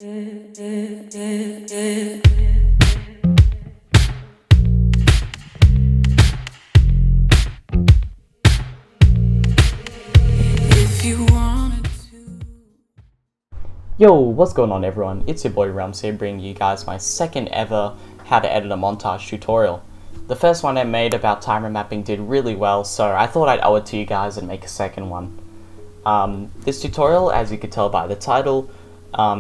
Yo, what's going on everyone? It's your boy Realms here, bringing you guys my second ever how to edit a montage tutorial. The first one I made about timer mapping did really well, so I thought I'd owe it to you guys and make a second one. This tutorial, as you can tell by the title,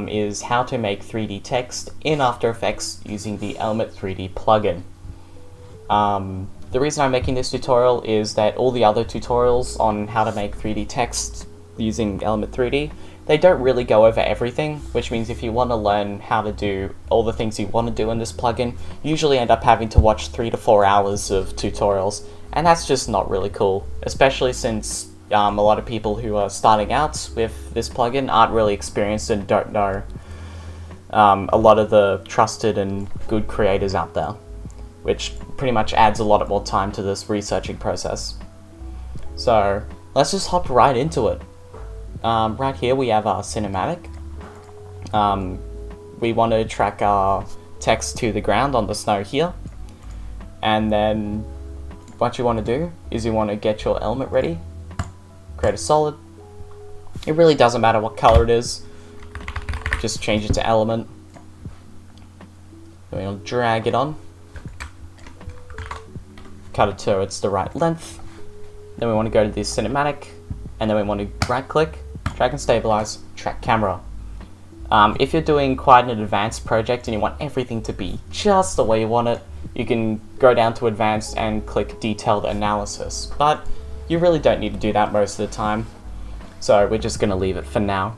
is how to make 3D text in After Effects using the Element 3D plugin. The reason I'm making this tutorial is that all the other tutorials on how to make 3D text using Element 3D, they don't really go over everything, which means if you want to learn how to do all the things you want to do in this plugin, you usually end up having to watch 3 to 4 hours of tutorials, and that's just not really cool, especially since a lot of people who are starting out with this plugin aren't really experienced and don't know a lot of the trusted and good creators out there, which pretty much adds a lot more time to this researching process. So let's just hop right into it. Right here we have our cinematic. We want to track our text to the ground on the snow here, and then what you want to do is you want to get your element ready, create a solid. It really doesn't matter what color it is, just change it to element. Then we'll drag it on, cut it to it's the right length. Then we want to go to the cinematic, and then we want to right click, drag and stabilize, track camera. If you're doing quite an advanced project and you want everything to be just the way you want it, you can go down to advanced and click detailed analysis, but you really don't need to do that most of the time, so we're just going to leave it for now.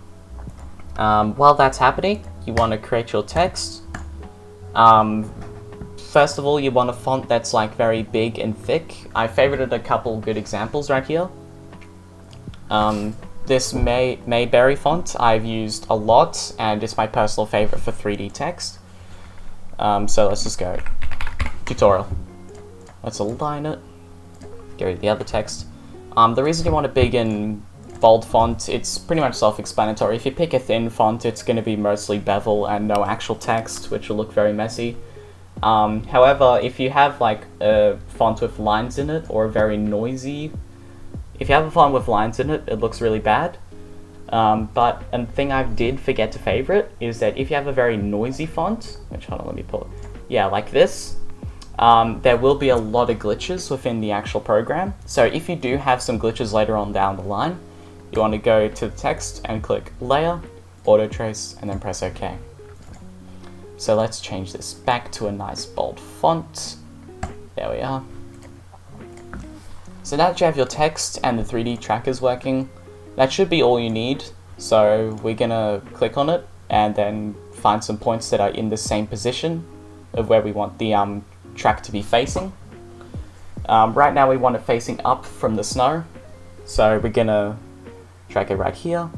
While that's happening, you want to create your text. First of all, you want a font that's like very big and thick. I favorited a couple good examples right here. This Mayberry font I've used a lot, and it's my personal favorite for 3D text. So let's just go tutorial. Let's align it. Go to the other text. The reason you want a big and bold font, it's pretty much self-explanatory. If you pick a thin font, it's going to be mostly bevel and no actual text, which will look very messy. However, if you have like a font with lines in it, or a very noisy, if you have a font with lines in it, it looks really bad. But a thing I did forget to favorite is that if you have a very noisy font, which, hold on, let me pull it. Yeah, like this, there will be a lot of glitches within the actual program. So if you do have some glitches later on down the line, you want to go to the text and click Layer, Auto Trace, and then press OK. So let's change this back to a nice bold font. There we are. So now that you have your text and the 3D trackers working, that should be all you need. So we're gonna click on it and then find some points that are in the same position of where we want the track to be facing. Right now we want it facing up from the snow, so we're gonna track it right here,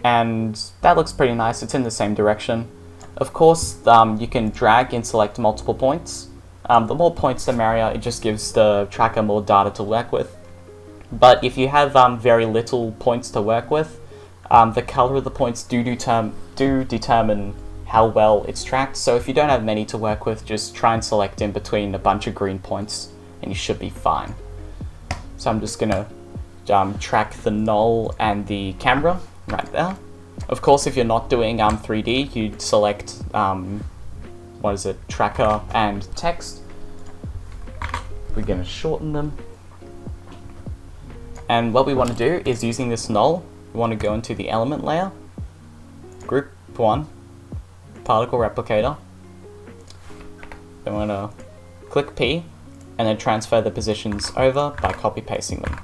and that looks pretty nice. It's in the same direction. Of course, you can drag and select multiple points. The more points the merrier, it just gives the tracker more data to work with. But if you have very little points to work with, the color of the points do determine how well it's tracked. So if you don't have many to work with, just try and select in between a bunch of green points and you should be fine. So I'm just gonna track the null and the camera right there. Of course, if you're not doing 3D, you'd select tracker and text. We're gonna shorten them. And what we want to do is, using this null, we want to go into the element layer, group 1, particle replicator. Then we're going to click P and then transfer the positions over by copy pasting them.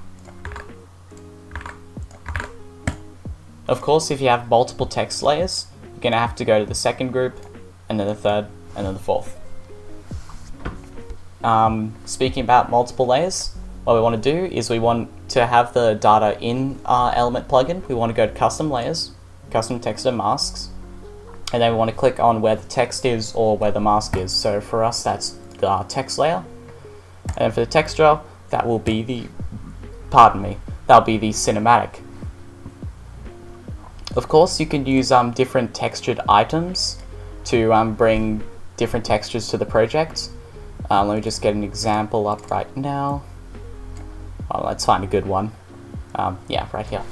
Of course, if you have multiple text layers, you're going to have to go to the second group, and then the third, and then the fourth. Speaking about multiple layers, what we want to do is we want to have the data in our element plugin. We want to go to custom layers, custom text and masks, and then we want to click on where the text is or where the mask is. So for us, that's the text layer, and for the texture, that will be the, that'll be the cinematic. Of course, you can use different textured items to bring different textures to the project. Let me just get an example up right now. Oh, let's find a good one. Yeah, right here.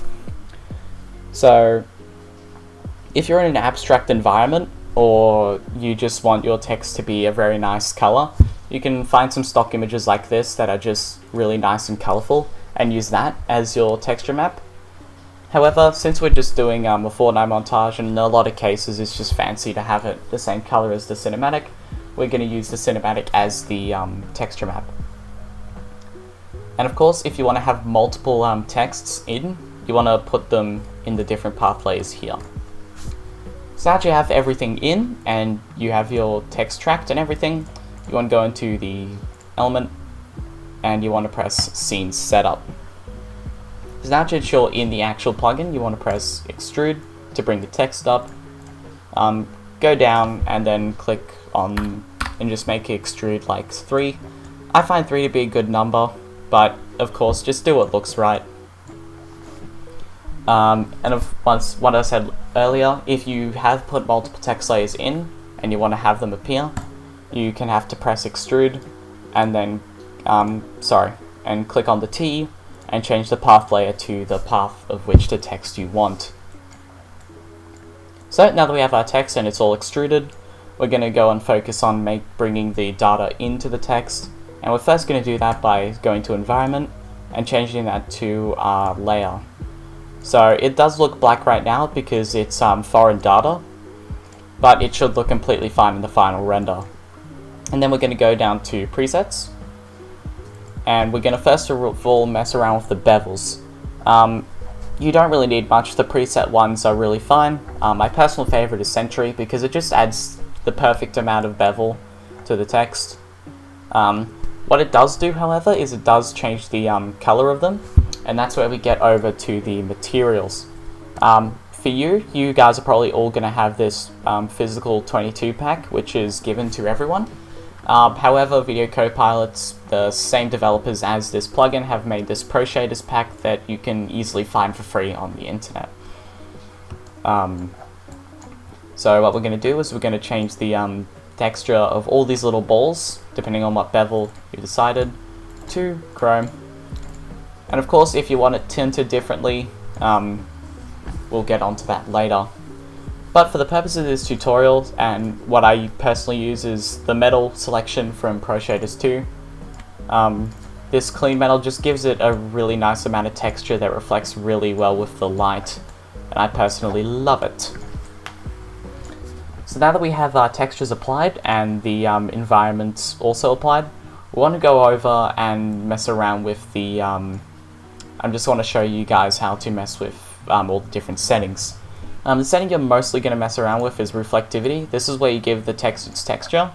So, if you're in an abstract environment, or you just want your text to be a very nice color, you can find some stock images like this that are just really nice and colorful, and use that as your texture map. However, since we're just doing a Fortnite montage, and in a lot of cases it's just fancy to have it the same color as the cinematic, we're going to use the cinematic as the texture map. And of course, if you want to have multiple texts in, you want to put them in the different path layers here. So now that you have everything in, and you have your text tracked and everything, you want to go into the element, and you want to press Scene Setup. So now that you're in the actual plugin, you want to press Extrude to bring the text up. Go down and then click on, and just make it extrude like 3. I find 3 to be a good number, but of course just do what looks right. And once what I said earlier, if you have put multiple text layers in and you want to have them appear, you can have to press extrude and then and click on the T and change the path layer to the path of which the text you want. So now that we have our text and it's all extruded, we're going to go and focus on bringing the data into the text, and we're first going to do that by going to environment and changing that to layer. So it does look black right now because it's foreign data, but it should look completely fine in the final render. And then we're going to go down to presets, and we're going to first of all mess around with the bevels. You don't really need much, the preset ones are really fine. My personal favorite is Century because it just adds the perfect amount of bevel to the text. What it does do, however, is it does change the color of them, and that's where we get over to the materials. For you guys are probably all going to have this physical 22 pack, which is given to everyone. However, Video Copilots, the same developers as this plugin, have made this Pro Shaders pack that you can easily find for free on the internet. So what we're going to do is we're going to change the texture of all these little balls, depending on what bevel you decided, to chrome. And of course, if you want it tinted differently, we'll get onto that later. But for the purpose of this tutorial, and what I personally use is the metal selection from Pro Shaders 2. This clean metal just gives it a really nice amount of texture that reflects really well with the light, and I personally love it. So now that we have our textures applied and the environments also applied, we want to go over and mess around with the I just want to show you guys how to mess with all the different settings. The setting you're mostly going to mess around with is reflectivity. This is where you give the text its texture,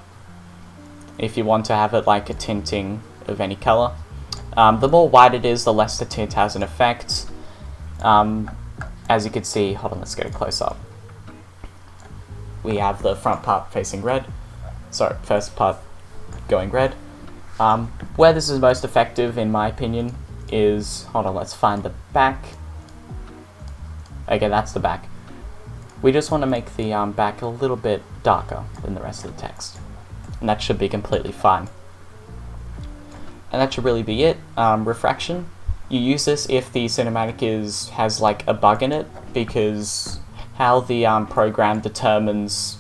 if you want to have it like a tinting of any color. The more white it is, the less the tint has an effect. As you can see, hold on, let's get a close up. We have the front part facing red, sorry, first part going red. Where this is most effective, in my opinion, is, hold on, let's find the back. Okay, that's the back. We just want to make the back a little bit darker than the rest of the text, and that should be completely fine. And that should really be it. Refraction, you use this if the cinematic has like a bug in it, because how the program determines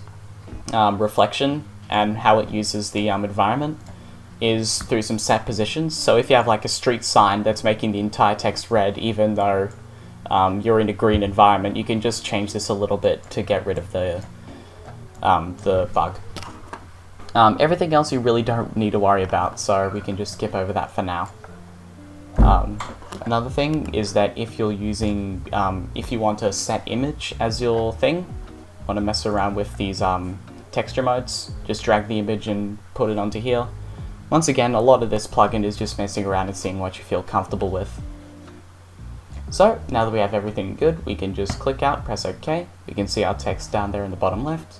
reflection and how it uses the environment is through some set positions. So if you have like a street sign that's making the entire text red, even though you're in a green environment, you can just change this a little bit to get rid of the bug. Everything else you really don't need to worry about, so we can just skip over that for now. Another thing is that if you're using, if you want a set image as your thing, want to mess around with these texture modes, just drag the image and put it onto here. Once again, a lot of this plugin is just messing around and seeing what you feel comfortable with. So, now that we have everything good, we can just click out, press OK. We can see our text down there in the bottom left.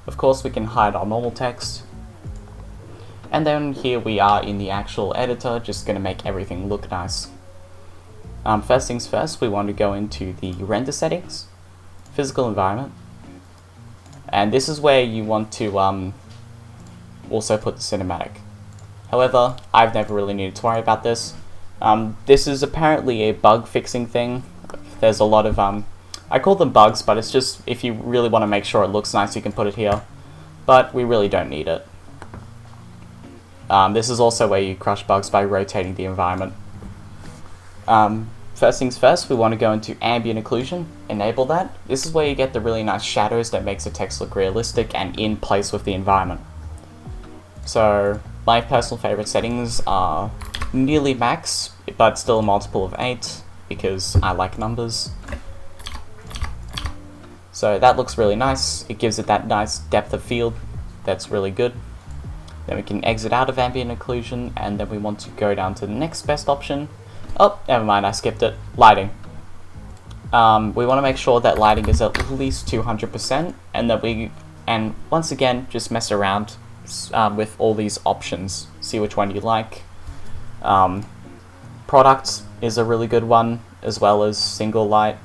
Of course, we can hide our normal text. And then here we are in the actual editor, just going to make everything look nice. First things first, we want to go into the render settings. physical environment. And this is where you want to also put the cinematic. However, I've never really needed to worry about this. This is apparently a bug fixing thing. There's a lot of, I call them bugs, but it's just if you really want to make sure it looks nice, you can put it here. But we really don't need it. This is also where you crush bugs by rotating the environment. First things first, we want to go into ambient occlusion, enable that. This is where you get the really nice shadows that makes the text look realistic and in place with the environment. So my personal favorite settings are nearly max, but still a multiple of 8 because I like numbers. So that looks really nice. It gives it that nice depth of field that's really good. Then we can exit out of ambient occlusion, and then we want to go down to the next best option. Oh, never mind, I skipped it. Lighting. We want to make sure that lighting is at least 200%, and that and once again, just mess around with all these options. See which one you like. Product is a really good one, as well as single light,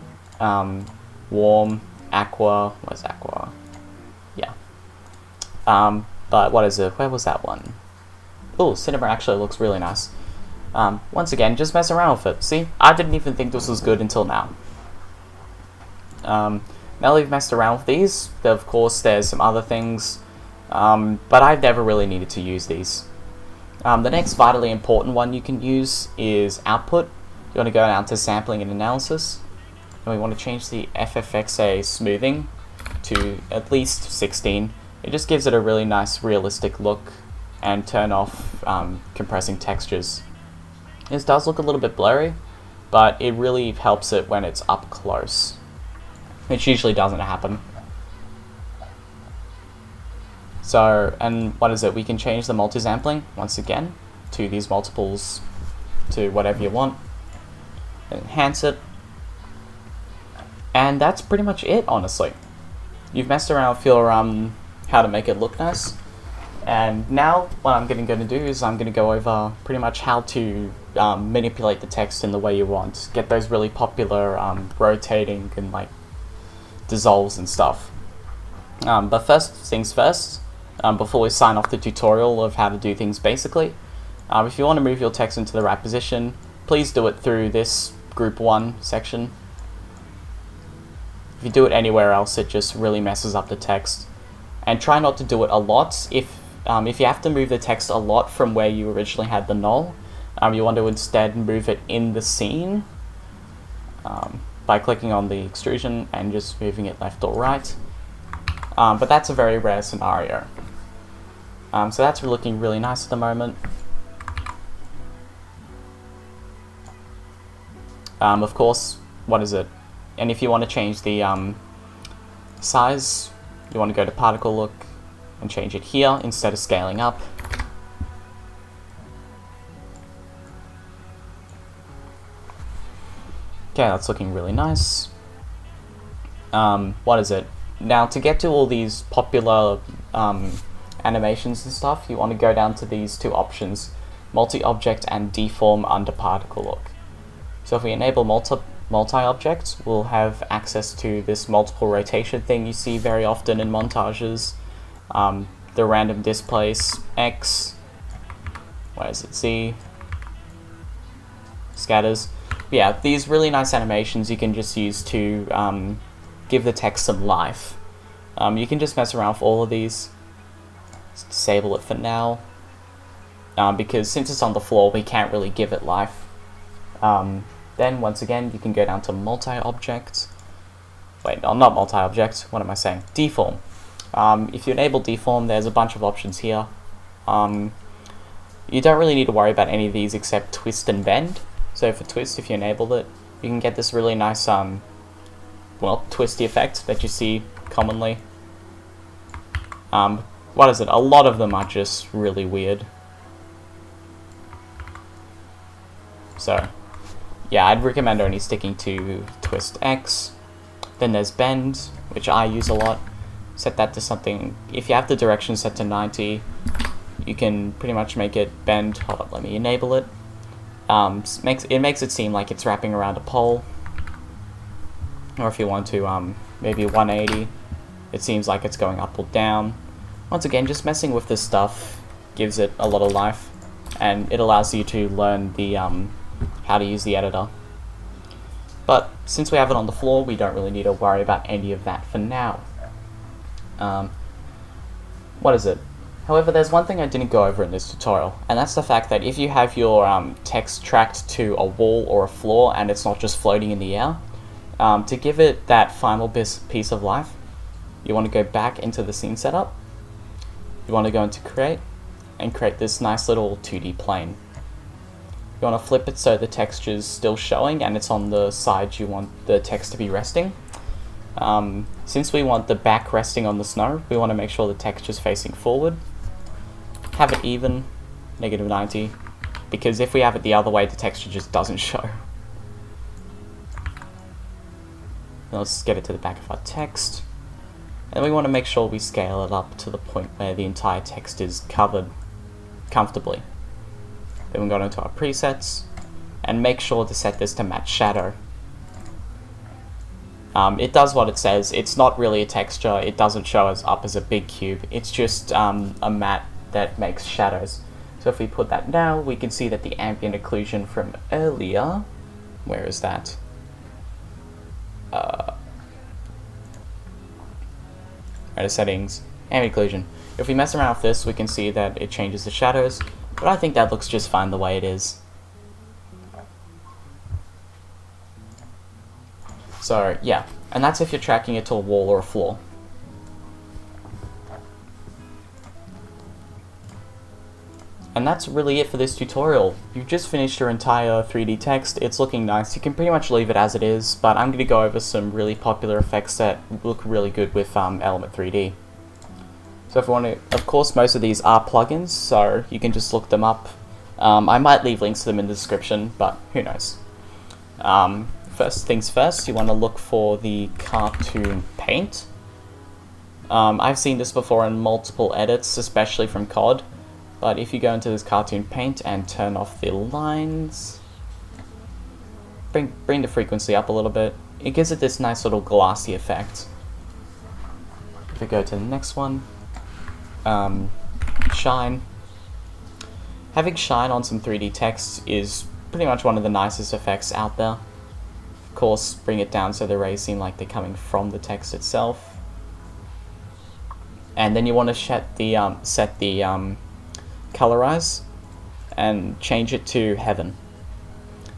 warm, aqua. Where's aqua? Yeah. But what is it? Where was that one? Oh, cinema actually looks really nice. Once again, just mess around with it. See, I didn't even think this was good until now. Now that we've messed around with these, of course there's some other things, but I've never really needed to use these. The next vitally important one you can use is output. You want to go down to sampling and analysis, and we want to change the FFXA smoothing to at least 16. It just gives it a really nice realistic look, and turn off compressing textures. This does look a little bit blurry, but it really helps it when it's up close, which usually doesn't happen. So, and what is it? We can change the multi-sampling once again to these multiples to whatever you want. Enhance it. And that's pretty much it, honestly. You've messed around with your how to make it look nice. And now what I'm going to do is I'm going to go over pretty much how to manipulate the text in the way you want. Get those really popular rotating and like dissolves and stuff. But first things first, before we sign off the tutorial of how to do things basically, if you want to move your text into the right position, please do it through this group 1 section. If you do it anywhere else, it just really messes up the text. And try not to do it a lot. If you have to move the text a lot from where you originally had the null, you want to instead move it in the scene by clicking on the extrusion and just moving it left or right. But that's a very rare scenario. So that's looking really nice at the moment. Of course, what is it? And if you want to change the size, you want to go to particle look and change it here instead of scaling up. Okay, that's looking really nice. What is it? Now to get to all these popular animations and stuff, you want to go down to these two options, multi-object and deform under particle look. So if we enable multi-object, we'll have access to this multiple rotation thing you see very often in montages. The random displace X, where is it, Z, scatters. Yeah, these really nice animations you can just use to give the text some life. You can just mess around with all of these. Let's disable it for now, because since it's on the floor we can't really give it life. Then once again you can go down to multi-object. Wait, no, not multi-object, what am I saying? Deform. If you enable deform, there's a bunch of options here. You don't really need to worry about any of these except twist and bend. So for twist, if you enable it, you can get this really nice well, twisty effect that you see commonly. What is it? A lot of them are just really weird. So yeah, I'd recommend only sticking to twist X. Then there's bend, which I use a lot. Set that to something, if you have the direction set to 90, you can pretty much make it bend. Hold on, let me enable it. It makes it seem like it's wrapping around a pole. Or if you want to maybe 180. It seems like it's going up or down. Once again, just messing with this stuff gives it a lot of life, and it allows you to learn the how to use the editor. But since we have it on the floor, we don't really need to worry about any of that for now. What is it? However, there's one thing I didn't go over in this tutorial, and that's the fact that if you have your text tracked to a wall or a floor and it's not just floating in the air, to give it that final piece of life, you want to go back into the scene setup. You want to go into create and create this nice little 2D plane. You want to flip it so the texture's still showing and it's on the side you want the text to be resting. Since we want the back resting on the snow, we want to make sure the texture's facing forward. Have it even, -90, because if we have it the other way, the texture just doesn't show. Now let's get it to the back of our text. And we want to make sure we scale it up to the point where the entire text is covered comfortably. Then we go into our presets and make sure to set this to match shadow. It does what it says. It's not really a texture. It doesn't show us up as a big cube. It's just a matte that makes shadows. So if we put that now, we can see that the ambient occlusion from earlier, where is that? Right, settings, ambient occlusion. If we mess around with this, we can see that it changes the shadows, but I think that looks just fine the way it is. So yeah, and that's if you're tracking it to a wall or a floor. And that's really it for this tutorial. You've just finished your entire 3D text. It's looking nice. You can pretty much leave it as it is, but I'm going to go over some really popular effects that look really good with Element 3D. So if you want to, of course, most of these are plugins, so you can just look them up. I might leave links to them in the description, but who knows. First things first, you want to look for the cartoon paint. I've seen this before in multiple edits, especially from COD. But if you go into this cartoon paint and turn off the lines, bring the frequency up a little bit, it gives it this nice little glossy effect. If we go to the next one, shine. Having shine on some 3D text is pretty much one of the nicest effects out there. Of course, bring it down so the rays seem like they're coming from the text itself. And then you want to set the colorize and change it to heaven.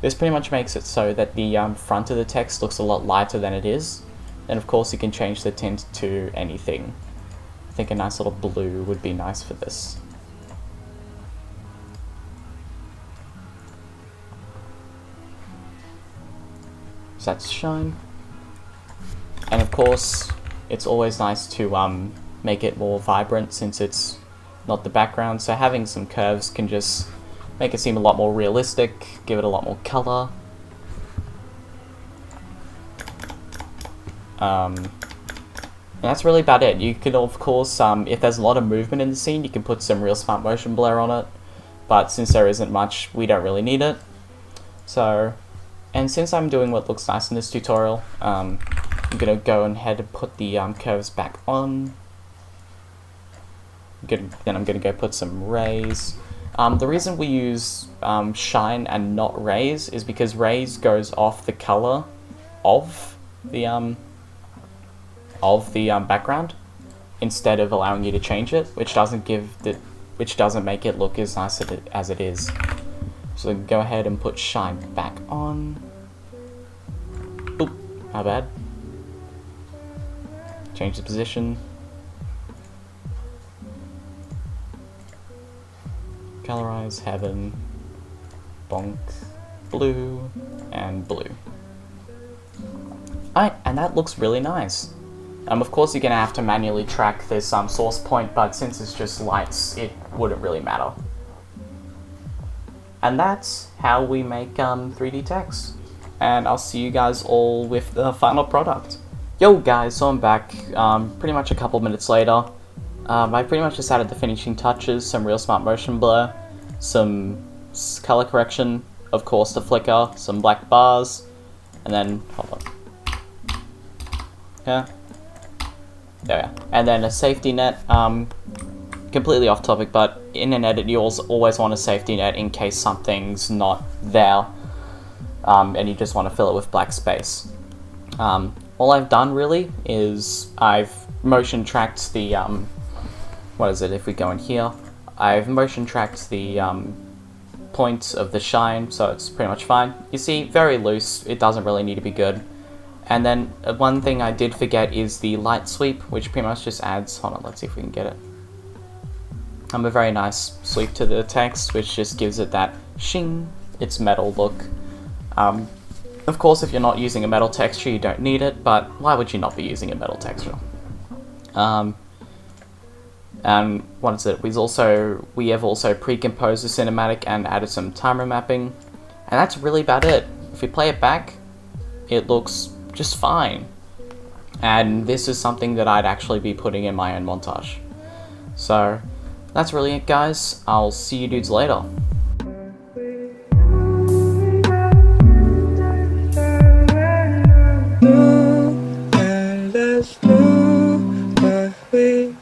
This pretty much makes it so that the front of the text looks a lot lighter than it is. And of course you can change the tint to anything. I think a nice little blue would be nice for this. So that's shine. And of course it's always nice to make it more vibrant since it's not the background, so having some curves can just make it seem a lot more realistic, give it a lot more color. And that's really about it. You could, of course, if there's a lot of movement in the scene, you can put some real smart motion blur on it, but since there isn't much, we don't really need it. So, and since I'm doing what looks nice in this tutorial, I'm gonna go ahead and put the curves back on. Then I'm going to go put some rays. The reason we use shine and not rays is because rays goes off the color of the background instead of allowing you to change it, which doesn't make it look as nice as it is. So go ahead and put shine back on. Oop, how bad? Change the position. Colorize, heaven, bonk, blue, and blue. Alright, and that looks really nice. Of course you're going to have to manually track this source point, but since it's just lights, it wouldn't really matter. And that's how we make 3D text. And I'll see you guys all with the final product. Yo guys, so I'm back, pretty much a couple minutes later. I pretty much just added the finishing touches, some real smart motion blur, some color correction, of course the flicker, some black bars, and then, hold on. Okay. There we go. And then a safety net. Completely off topic, but in an edit you always want a safety net in case something's not there, and you just want to fill it with black space. All I've done really is I've motion tracked the, what is it, if we go in here, I've motion tracked the point of the shine, so it's pretty much fine. You see, very loose, it doesn't really need to be good. And then one thing I did forget is the light sweep, which pretty much just adds, hold on, let's see if we can get it. A very nice sweep to the text, which just gives it that shing, it's metal look. Of course, if you're not using a metal texture, you don't need it, but why would you not be using a metal texture? And what is it? We have also pre-composed the cinematic and added some timer mapping, and that's really about it. If you play it back, it looks just fine. And this is something that I'd actually be putting in my own montage. So that's really it, guys. I'll see you dudes later. And let's do what we